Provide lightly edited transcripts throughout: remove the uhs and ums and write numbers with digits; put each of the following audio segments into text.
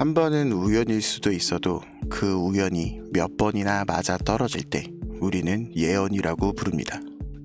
한 번은 우연일 수도 있어도 그 우연이 몇 번이나 맞아 떨어질 때 우리는 예언이라고 부릅니다.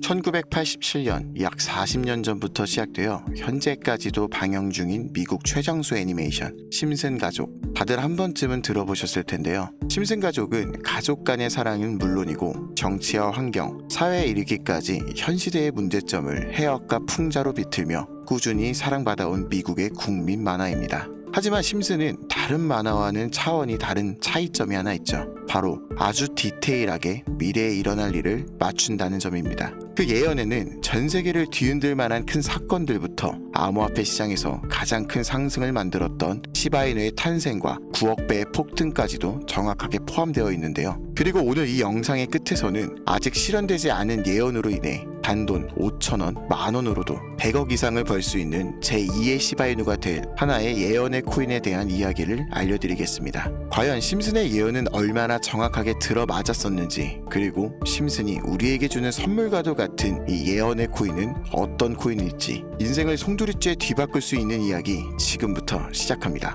1987년 약 40년 전부터 시작되어 현재까지도 방영 중인 미국 최정수 애니메이션 심슨 가족. 다들 한 번쯤은 들어보셨을 텐데요. 심슨 가족은 가족 간의 사랑은 물론이고 정치와 환경, 사회에 이르기까지 현 시대의 문제점을 해역과 풍자로 비틀며 꾸준히 사랑받아온 미국의 국민 만화입니다. 하지만 심슨은 다른 만화와는 차원이 다른 차이점이 하나 있죠. 바로 아주 디테일하게 미래에 일어날 일을 맞춘다는 점입니다. 그 예언에는 전 세계를 뒤흔들 만한 큰 사건들부터 암호화폐 시장에서 가장 큰 상승을 만들었던 시바이누의 탄생과 9억 배의 폭등까지도 정확하게 포함되어 있는데요. 그리고 오늘 이 영상의 끝에서는 아직 실현되지 않은 예언으로 인해 단돈 5,000원, 만원으로도 100억 이상을 벌 수 있는 제2의 시바이누가 될 하나의 예언의 코인에 대한 이야기를 알려드리겠습니다. 과연 심슨의 예언은 얼마나 정확하게 들어맞았었는지, 그리고 심슨이 우리에게 주는 선물과도 같은 이 예언의 코인은 어떤 코인일지, 인생을 송두리째 뒤바꿀 수 있는 이야기 지금부터 시작합니다.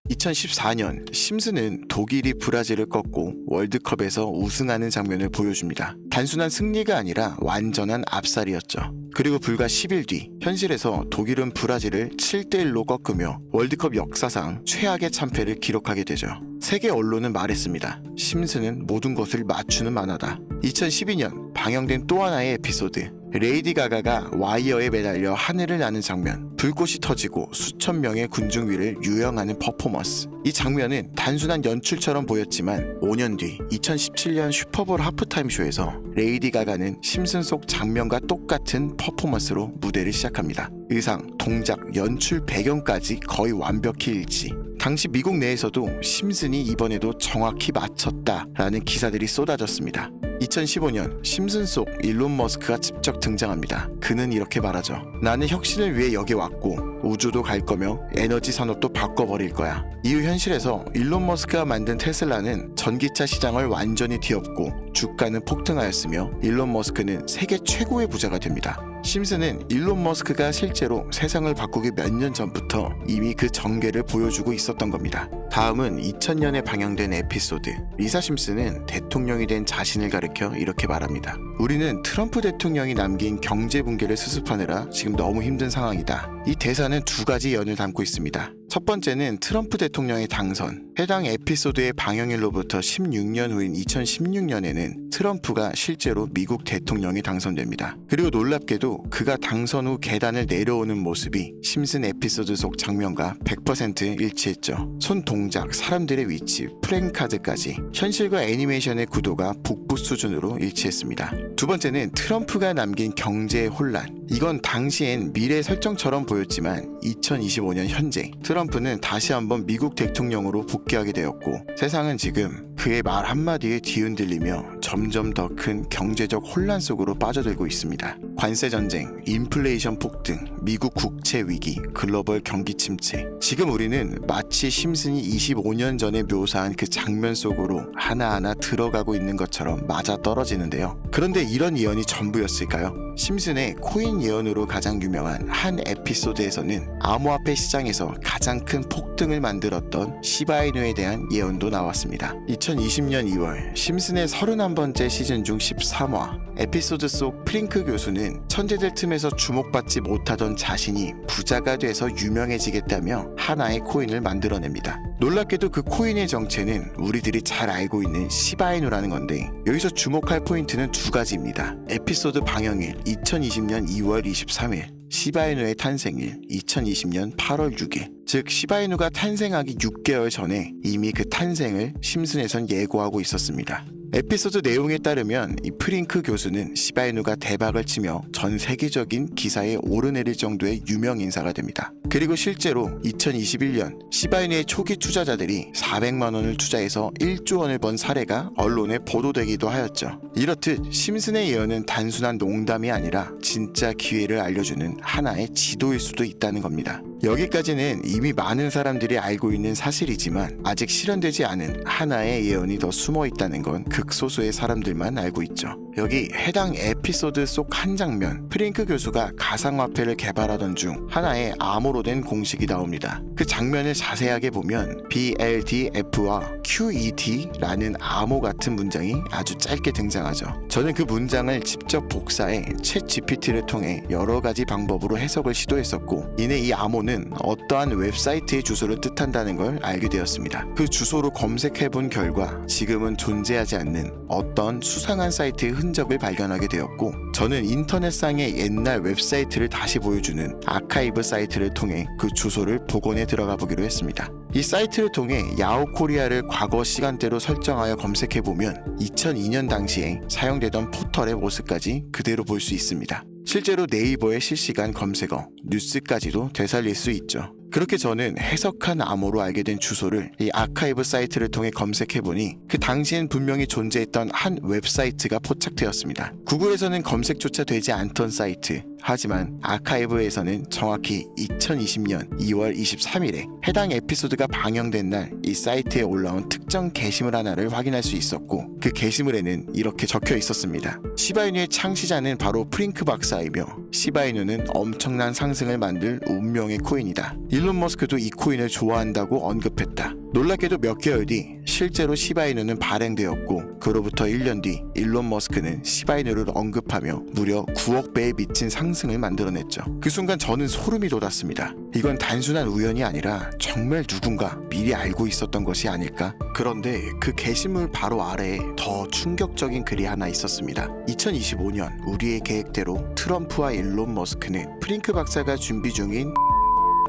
2014년 심슨은 독일이 브라질을 꺾고 월드컵에서 우승하는 장면을 보여줍니다. 단순한 승리가 아니라 완전한 압살이었죠. 그리고 불과 10일 뒤 현실에서 독일은 브라질을 7대1로 꺾으며 월드컵 역사상 최악의 참패를 기록하게 되죠. 세계 언론은 말했습니다. 심슨은 모든 것을 맞추는 만화다. 2012년 방영된 또 하나의 에피소드, 레이디 가가가 와이어에 매달려 하늘을 나는 장면, 불꽃이 터지고 수천 명의 군중 위를 유영하는 퍼포먼스. 이 장면은 단순한 연출처럼 보였지만 5년 뒤 2017년 슈퍼볼 하프타임 쇼에서 레이디 가가는 심슨 속 장면과 똑같은 퍼포먼스로 무대를 시작합니다. 의상, 동작, 연출 배경까지 거의 완벽히 일치. 당시 미국 내에서도 심슨이 이번에도 정확히 맞췄다라는 기사들이 쏟아졌습니다. 2015년 심슨 속 일론 머스크가 직접 등장합니다. 그는 이렇게 말하죠. 나는 혁신을 위해 여기 왔고 우주도 갈 거며 에너지 산업도 바꿔버릴 거야. 이후 현실에서 일론 머스크가 만든 테슬라는 전기차 시장을 완전히 뒤엎고 주가는 폭등하였으며 일론 머스크는 세계 최고의 부자가 됩니다. 심슨은 일론 머스크가 실제로 세상을 바꾸기 몇 년 전부터 이미 그 전개를 보여주고 있었던 겁니다. 다음은 2000년에 방영된 에피소드. 리사 심슨은 대통령이 된 자신을 가리켜 이렇게 말합니다. 우리는 트럼프 대통령이 남긴 경제 붕괴를 수습하느라 지금 너무 힘든 상황이다. 이 대사는 두 가지 연을 담고 있습니다. 첫 번째는 트럼프 대통령의 당선. 해당 에피소드의 방영일로부터 16년 후인 2016년에는 트럼프가 실제로 미국 대통령이 당선됩니다. 그리고 놀랍게도 그가 당선 후 계단을 내려오는 모습이 심슨 에피소드 속 장면과 100% 일치했죠. 손 동작, 사람들의 위치, 프랭카드까지 현실과 애니메이션의 구도가 북부 수준으로 일치했습니다. 두 번째는 트럼프가 남긴 경제의 혼란. 이건 당시엔 미래 설정처럼 보였지만 2025년 현재 트럼프는 다시 한번 미국 대통령으로 복귀하게 되었고 세상은 지금 그의 말 한마디에 뒤흔들리며 점점 더 큰 경제적 혼란 속으로 빠져들고 있습니다. 관세 전쟁, 인플레이션 폭등, 미국 국채 위기, 글로벌 경기 침체. 지금 우리는 마치 심슨이 25년 전에 묘사한 그 장면 속으로 하나하나 들어가고 있는 것처럼 맞아 떨어지는데요. 그런데 이런 예언이 전부였을까요? 심슨의 코인 예언으로 가장 유명한 한 에피소드에서는 암호화폐 시장에서 가장 큰 폭등을 만들었던 시바이누에 대한 예언도 나왔습니다. 2020년 2월 심슨의 31번째 시즌 중 13화 에피소드 속 프링크 교수는 천재들 틈에서 주목받지 못하던 자신이 부자가 돼서 유명해지겠다며 하나의 코인을 만들어냅니다. 놀랍게도 그 코인의 정체는 우리들이 잘 알고 있는 시바이누라는 건데 여기서 주목할 포인트는 두 가지입니다. 에피소드 방영일 2020년 2월 23일, 시바이누의 탄생일 2020년 8월 6일. 즉 시바이누가 탄생하기 6개월 전에 이미 그 탄생을 심슨에선 예고하고 있었습니다. 에피소드 내용에 따르면 이 프링크 교수는 시바이누가 대박을 치며 전 세계적인 기사에 오르내릴 정도의 유명 인사가 됩니다. 그리고 실제로 2021년 시바이누의 초기 투자자들이 400만 원을 투자해서 1조 원을 번 사례가 언론에 보도되기도 하였죠. 이렇듯 심슨의 예언은 단순한 농담이 아니라 진짜 기회를 알려주는 하나의 지도일 수도 있다는 겁니다. 여기까지는 이미 많은 사람들이 알고 있는 사실이지만 아직 실현되지 않은 하나의 예언이 더 숨어 있다는 건 극소수의 사람들만 알고 있죠. 여기 해당 에피소드 속 한 장면, 프링크 교수가 가상화폐를 개발하던 중 하나의 암호로 된 공식이 나옵니다. 그 장면을 자세하게 보면 BLDF와 QED라는 암호 같은 문장이 아주 짧게 등장하죠. 저는 그 문장을 직접 복사해 챗 GPT를 통해 여러 가지 방법으로 해석을 시도했었고, 이내 이 암호는 어떠한 웹사이트의 주소를 뜻한다는 걸 알게 되었습니다. 그 주소로 검색해본 결과 지금은 존재하지 않는 어떤 수상한 사이트의 흔적을 발견하게 되었고, 저는 인터넷상의 옛날 웹사이트를 다시 보여주는 아카이브 사이트를 통해 그 주소를 복원해 들어가 보기로 했습니다. 이 사이트를 통해 야후코리아를 과거 시간대로 설정하여 검색해보면 2002년 당시에 사용되던 포털의 모습까지 그대로 볼 수 있습니다. 실제로 네이버의 실시간 검색어, 뉴스까지도 되살릴 수 있죠. 그렇게 저는 해석한 암호로 알게 된 주소를 이 아카이브 사이트를 통해 검색해보니 그 당시엔 분명히 존재했던 한 웹사이트가 포착되었습니다. 구글에서는 검색조차 되지 않던 사이트, 하지만 아카이브에서는 정확히 2020년 2월 23일에 해당 에피소드가 방영된 날 이 사이트에 올라온 특정 게시물 하나를 확인할 수 있었고, 그 게시물에는 이렇게 적혀 있었습니다. 시바이누의 창시자는 바로 프링크 박사이며 시바이누는 엄청난 상승을 만들 운명의 코인이다. 일론 머스크도 이 코인을 좋아한다고 언급했다. 놀랍게도 몇 개월 뒤 실제로 시바이누는 발행되었고, 그로부터 1년 뒤 일론 머스크는 시바이누를 언급하며 무려 9억 배에 미친 상승을 만들어냈죠. 그 순간 저는 소름이 돋았습니다. 이건 단순한 우연이 아니라 정말 누군가 미리 알고 있었던 것이 아닐까? 그런데 그 게시물 바로 아래에 더 충격적인 글이 하나 있었습니다. 2025년 우리의 계획대로 트럼프와 일론 머스크는 프링크 박사가 준비 중인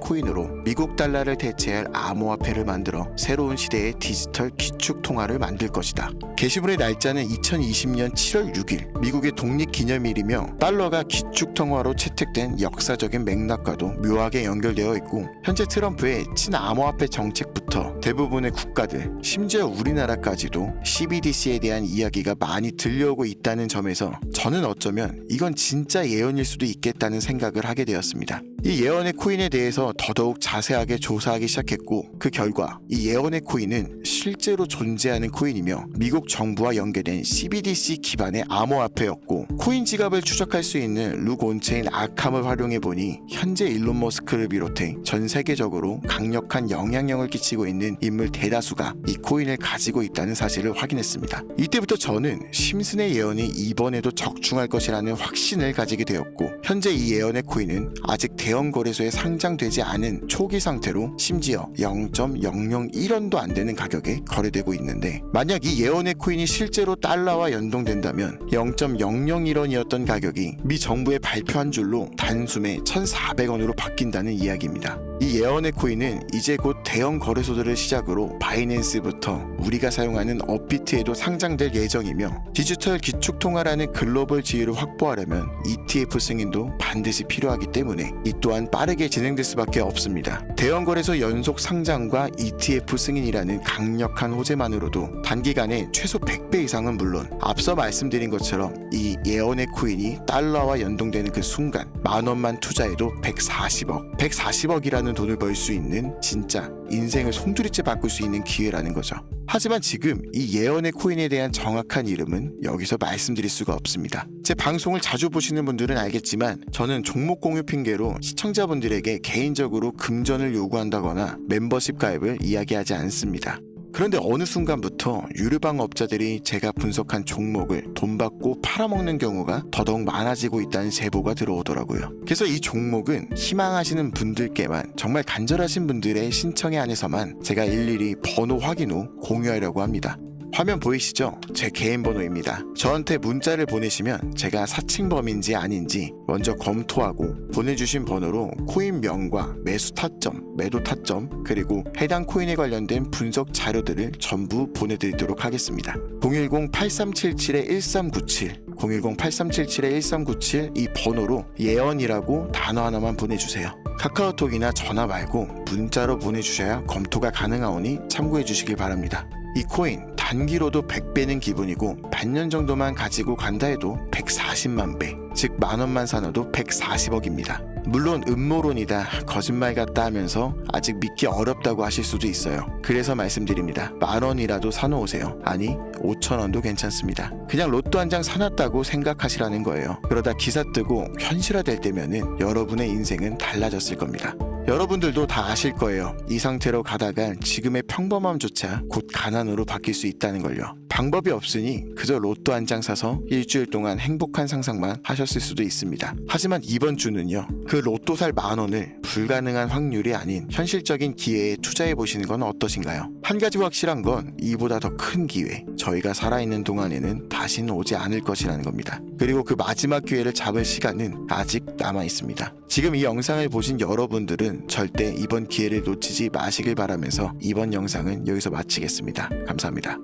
코인으로 미국 달러를 대체할 암호화폐를 만들어 새로운 시대의 디지털 기축 통화를 만들 것이다. 게시물의 날짜는 2020년 7월 6일, 미국의 독립기념일이며 달러가 기축 통화로 채택된 역사적인 맥락과도 묘하게 연결되어 있고, 현재 트럼프의 친암호화폐 정책부터 대부분의 국가들, 심지어 우리나라까지도 CBDC에 대한 이야기가 많이 들려오고 있다는 점에서 저는 어쩌면 이건 진짜 예언일 수도 있겠다는 생각을 하게 되었습니다. 이 예언의 코인에 대해서 더더욱 자세하게 조사하기 시작했고, 그 결과 이 예언의 코인은 실제로 존재하는 코인이며 미국 정부와 연계된 CBDC 기반의 암호화폐였고, 코인 지갑을 추적할 수 있는 룩 온체인 아캄을 활용해보니 현재 일론 머스크를 비롯해 전 세계적으로 강력한 영향력을 끼치고 있는 인물 대다수가 이 코인을 가지고 있다는 사실을 확인했습니다. 이때부터 저는 심슨의 예언이 이번에도 적중할 것이라는 확신을 가지게 되었고, 현재 이 예언의 코인은 아직 대형 거래소에 상장되지 않은 초기 상태로 심지어 0.001원도 안 되는 가격에 거래되고 있는데, 만약 이 예언의 코인이 실제로 달러와 연동된다면 0.001원이었던 가격이 미 정부의 발표한 줄로 단숨에 1,400원으로 바뀐다는 이야기입니다. 이 예언의 코인은 이제 곧 대형 거래소들을 시작으로 바이낸스부터 우리가 사용하는 업비트에도 상장될 예정이며, 디지털 기축 통화라는 글로벌 지위를 확보하려면 ETF 승인도 반드시 필요하기 때문에 이 또한 빠르게 진행될 수밖에 없습니다. 대형 거래소 연속 상장과 ETF 승인이라는 강력한 호재만으로도 단기간에 최소 100배 이상은 물론, 앞서 말씀드린 것처럼 이 예언의 코인이 달러와 연동되는 그 순간 10,000원만 투자해도 140억이라는 돈을 벌 수 있는, 진짜 인생을 송두리째 바꿀 수 있는 기회라는 거죠. 하지만 지금 이 예언의 코인에 대한 정확한 이름은 여기서 말씀드릴 수가 없습니다. 제 방송을 자주 보시는 분들은 알겠지만 저는 종목 공유 핑계로 시청자분들에게 개인적으로 금전을 요구한다거나 멤버십 가입을 이야기하지 않습니다. 그런데 어느 순간부터 유료방 업자들이 제가 분석한 종목을 돈 받고 팔아먹는 경우가 더더욱 많아지고 있다는 제보가 들어오더라고요. 그래서 이 종목은 희망하시는 분들께만, 정말 간절하신 분들의 신청에 한해서만 제가 일일이 번호 확인 후 공유하려고 합니다. 화면 보이시죠? 제 개인 번호입니다. 저한테 문자를 보내시면 제가 사칭범인지 아닌지 먼저 검토하고 보내주신 번호로 코인명과 매수 타점, 매도 타점, 그리고 해당 코인에 관련된 분석 자료들을 전부 보내드리도록 하겠습니다. 010-8377-1397 010-8377-1397 이 번호로 예언이라고 단어 하나만 보내주세요. 카카오톡이나 전화 말고 문자로 보내주셔야 검토가 가능하오니 참고해 주시길 바랍니다. 이 코인 단기로도 100배는 기본이고 반년 정도만 가지고 간다 해도 140만 배, 즉 10,000원만 사놔도 140억입니다. 물론 음모론이다, 거짓말 같다 하면서 아직 믿기 어렵다고 하실 수도 있어요. 그래서 말씀드립니다. 10,000원이라도 사놓으세요. 아니 5,000원도 괜찮습니다. 그냥 로또 한 장 사놨다고 생각하시라는 거예요. 그러다 기사 뜨고 현실화될 때면은 여러분의 인생은 달라졌을 겁니다. 여러분들도 다 아실 거예요. 이 상태로 가다가 지금의 평범함조차 곧 가난으로 바뀔 수 있다는 걸요. 방법이 없으니 그저 로또 한 장 사서 일주일 동안 행복한 상상만 하셨을 수도 있습니다. 하지만 이번 주는요, 그 로또 살 10,000원을 불가능한 확률이 아닌 현실적인 기회에 투자해 보시는 건 어떠신가요? 한 가지 확실한 건 이보다 더 큰 기회, 저희가 살아있는 동안에는 다시는 오지 않을 것이라는 겁니다. 그리고 그 마지막 기회를 잡을 시간은 아직 남아 있습니다. 지금 이 영상을 보신 여러분들은 절대 이번 기회를 놓치지 마시길 바라면서 이번 영상은 여기서 마치겠습니다. 감사합니다.